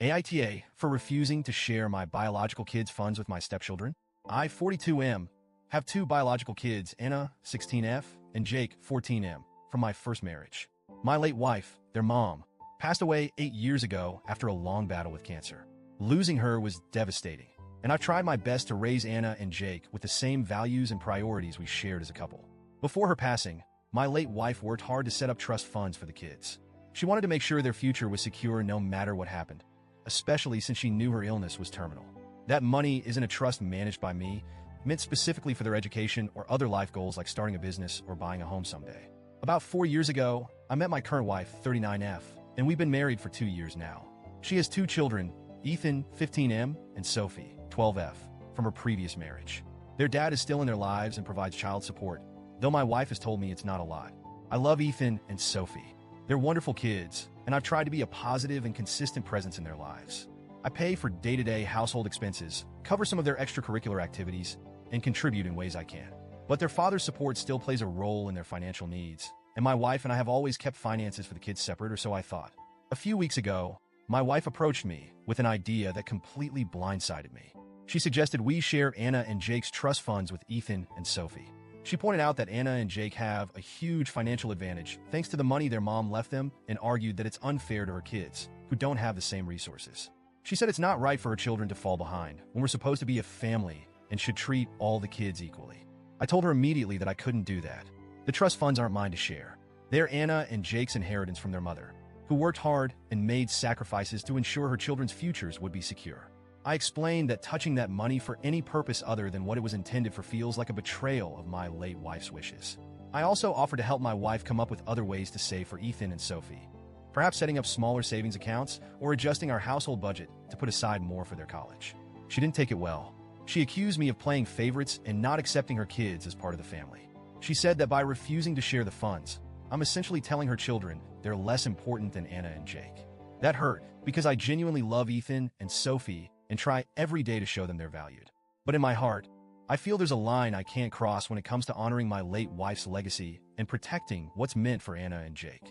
AITA for refusing to share my biological kids' funds with my stepchildren. I, 42M, have two biological kids, Anna, 16F, and Jake, 14M, from my first marriage. My late wife, their mom, passed away 8 years ago after a long battle with cancer. Losing her was devastating, and I've tried my best to raise Anna and Jake with the same values and priorities we shared as a couple. Before her passing, my late wife worked hard to set up trust funds for the kids. She wanted to make sure their future was secure no matter what happened, especially since she knew her illness was terminal. That money isn't a trust managed by me, meant specifically for their education or other life goals like starting a business or buying a home someday. About 4 years ago, I met my current wife, 39F, and we've been married for 2 years now. She has 2 children, Ethan, 15M, and Sophie, 12F, from her previous marriage. Their dad is still in their lives and provides child support, though my wife has told me it's not a lot. I love Ethan and Sophie. They're wonderful kids, and I've tried to be a positive and consistent presence in their lives. I pay for day-to-day household expenses, cover some of their extracurricular activities, and contribute in ways I can. But their father's support still plays a role in their financial needs, and my wife and I have always kept finances for the kids separate, or so I thought. A few weeks ago, my wife approached me with an idea that completely blindsided me. She suggested we share Anna and Jake's trust funds with Ethan and Sophie. She pointed out that Anna and Jake have a huge financial advantage thanks to the money their mom left them, and argued that it's unfair to her kids, who don't have the same resources. She said it's not right for her children to fall behind when we're supposed to be a family and should treat all the kids equally. I told her immediately that I couldn't do that. The trust funds aren't mine to share. They're Anna and Jake's inheritance from their mother, who worked hard and made sacrifices to ensure her children's futures would be secure. I explained that touching that money for any purpose other than what it was intended for feels like a betrayal of my late wife's wishes. I also offered to help my wife come up with other ways to save for Ethan and Sophie, perhaps setting up smaller savings accounts or adjusting our household budget to put aside more for their college. She didn't take it well. She accused me of playing favorites and not accepting her kids as part of the family. She said that by refusing to share the funds, I'm essentially telling her children they're less important than Anna and Jake. That hurt because I genuinely love Ethan and Sophie and try every day to show them they're valued. But in my heart, I feel there's a line I can't cross when it comes to honoring my late wife's legacy and protecting what's meant for Anna and Jake.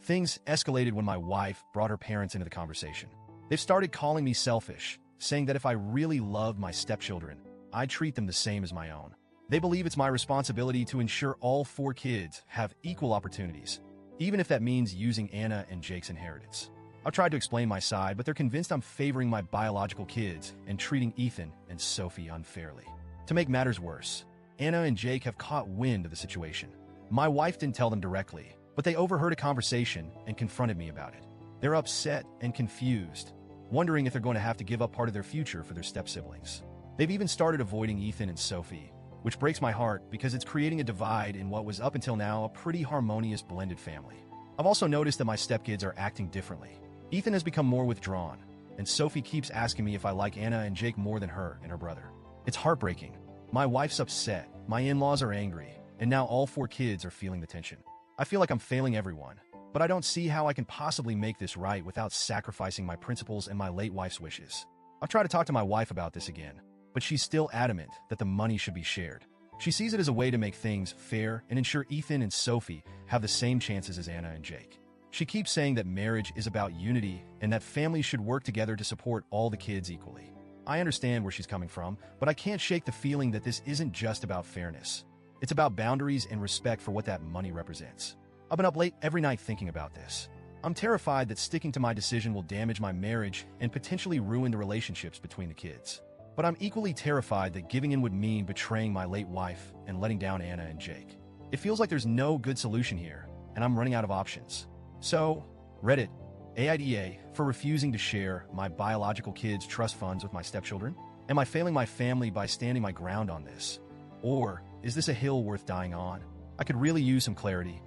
Things escalated when my wife brought her parents into the conversation. They've started calling me selfish, saying that if I really loved my stepchildren, I'd treat them the same as my own. They believe it's my responsibility to ensure all 4 kids have equal opportunities, even if that means using Anna and Jake's inheritance. I've tried to explain my side, but they're convinced I'm favoring my biological kids and treating Ethan and Sophie unfairly. To make matters worse, Anna and Jake have caught wind of the situation. My wife didn't tell them directly, but they overheard a conversation and confronted me about it. They're upset and confused, wondering if they're going to have to give up part of their future for their step-siblings. They've even started avoiding Ethan and Sophie, which breaks my heart because it's creating a divide in what was up until now a pretty harmonious blended family. I've also noticed that my stepkids are acting differently. Ethan has become more withdrawn, and Sophie keeps asking me if I like Anna and Jake more than her and her brother. It's heartbreaking. My wife's upset, my in-laws are angry, and now all 4 kids are feeling the tension. I feel like I'm failing everyone, but I don't see how I can possibly make this right without sacrificing my principles and my late wife's wishes. I've tried to talk to my wife about this again, but she's still adamant that the money should be shared. She sees it as a way to make things fair and ensure Ethan and Sophie have the same chances as Anna and Jake. She keeps saying that marriage is about unity and that families should work together to support all the kids equally. I understand where she's coming from, but I can't shake the feeling that this isn't just about fairness. It's about boundaries and respect for what that money represents. I've been up late every night thinking about this. I'm terrified that sticking to my decision will damage my marriage and potentially ruin the relationships between the kids. But I'm equally terrified that giving in would mean betraying my late wife and letting down Anna and Jake. It feels like there's no good solution here, and I'm running out of options. So, Reddit, AITA for refusing to share my biological kids' trust funds with my stepchildren? Am I failing my family by standing my ground on this? Or is this a hill worth dying on? I could really use some clarity,